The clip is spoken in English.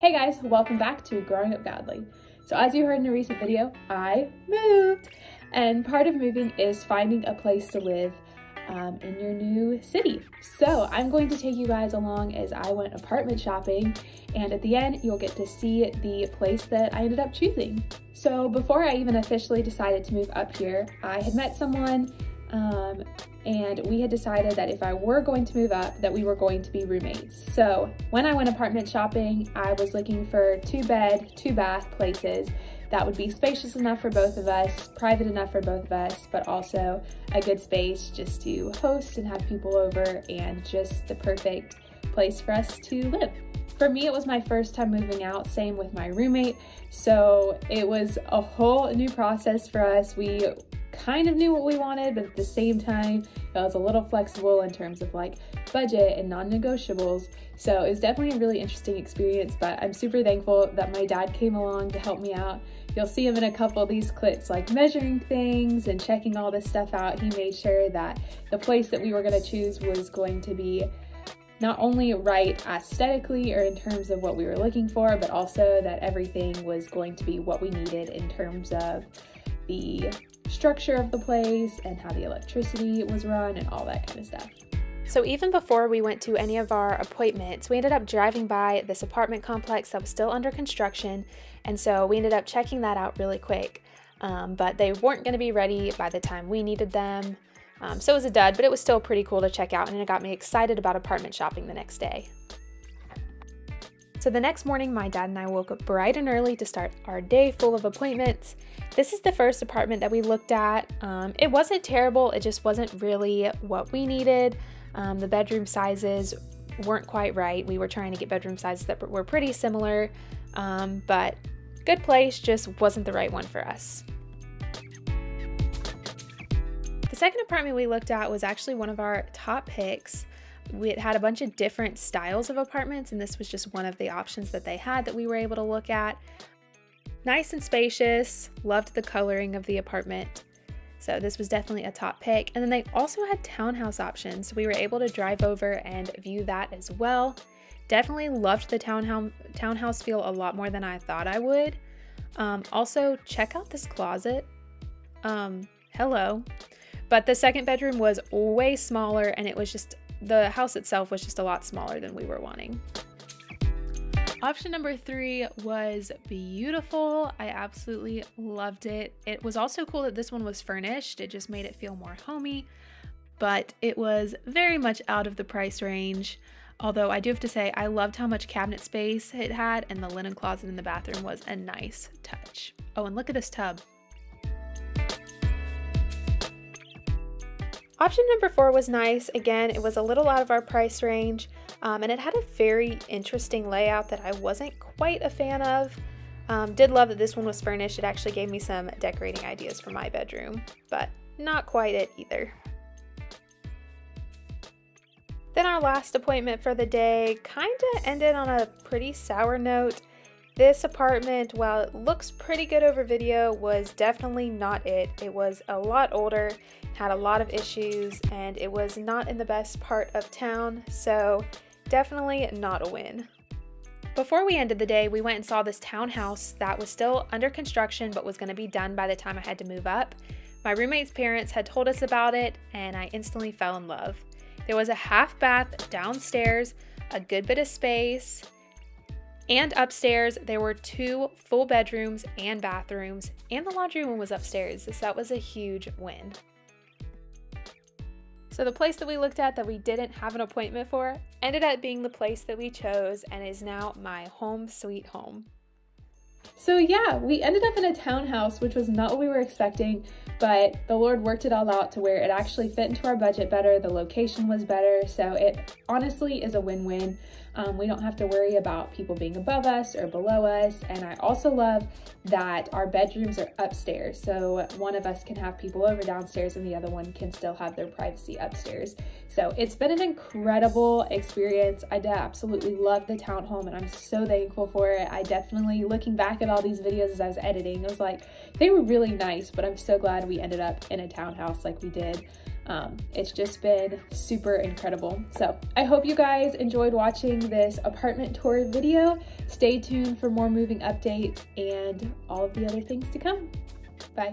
Hey guys, welcome back to Growing Up Godly. So as you heard in a recent video, I moved, and part of moving is finding a place to live in your new city. So I'm going to take you guys along as I went apartment shopping, and at the end you'll get to see the place that I ended up choosing. So before I even officially decided to move up here, I had met someone and we had decided that if I were going to move up, that we were going to be roommates. So when I went apartment shopping, I was looking for 2-bed, 2-bath places that would be spacious enough for both of us, private enough for both of us, but also a good space just to host and have people over, and just the perfect place for us to live. For me, it was my first time moving out, same with my roommate, so it was a whole new process for us. We kind of knew what we wanted, but at the same time, it was a little flexible in terms of like budget and non-negotiables. So it was definitely a really interesting experience, but I'm super thankful that my dad came along to help me out. You'll see him in a couple of these clips, like measuring things and checking all this stuff out. He made sure that the place that we were going to choose was going to be not only right aesthetically or in terms of what we were looking for, but also that everything was going to be what we needed in terms of the structure of the place and how the electricity was run and all that kind of stuff. So even before we went to any of our appointments, we ended up driving by this apartment complex that was still under construction, and so we ended up checking that out really quick. But they weren't going to be ready by the time we needed them, so it was a dud, but it was still pretty cool to check out, and it got me excited about apartment shopping the next day. So the next morning, my dad and I woke up bright and early to start our day full of appointments. This is the first apartment that we looked at. It wasn't terrible, it just wasn't really what we needed. The bedroom sizes weren't quite right. We were trying to get bedroom sizes that were pretty similar, but good place, just wasn't the right one for us. The second apartment we looked at was actually one of our top picks. It had a bunch of different styles of apartments, and this was just one of the options that they had that we were able to look at. Nice and spacious, loved the coloring of the apartment. So this was definitely a top pick. And then they also had townhouse options, so we were able to drive over and view that as well. Definitely loved the townhouse feel a lot more than I thought I would. Also, check out this closet. Hello. But the second bedroom was way smaller, and it was just, the house itself was just a lot smaller than we were wanting. Option number 3 was beautiful. I absolutely loved it. It was also cool that this one was furnished. It just made it feel more homey, but it was very much out of the price range. Although I do have to say, I loved how much cabinet space it had, and the linen closet in the bathroom was a nice touch. Oh, and look at this tub. Option number 4 was nice. Again, it was a little out of our price range, and it had a very interesting layout that I wasn't quite a fan of. Did love that this one was furnished. It actually gave me some decorating ideas for my bedroom, but not quite it either. Then our last appointment for the day kind of ended on a pretty sour note. This apartment, while it looks pretty good over video, was definitely not it. It was a lot older, had a lot of issues, and it was not in the best part of town, so definitely not a win. Before we ended the day, we went and saw this townhouse that was still under construction but was going to be done by the time I had to move up. My roommate's parents had told us about it, and I instantly fell in love. There was a half bath downstairs, a good bit of space, and upstairs there were 2 full bedrooms and bathrooms, and the laundry room was upstairs, so that was a huge win. So the place that we looked at that we didn't have an appointment for ended up being the place that we chose, and is now my home sweet home. So yeah, we ended up in a townhouse, which was not what we were expecting, but the Lord worked it all out to where it actually fit into our budget better. The location was better, so it honestly is a win-win. We don't have to worry about people being above us or below us, and I also love that our bedrooms are upstairs, so one of us can have people over downstairs and the other one can still have their privacy upstairs. So it's been an incredible experience. I absolutely love the townhome, and I'm so thankful for it. I definitely, looking back at all these videos as I was editing, I was like, they were really nice, but I'm so glad we ended up in a townhouse like we did. It's just been super incredible. So I hope you guys enjoyed watching this apartment tour video. Stay tuned for more moving updates and all of the other things to come. Bye.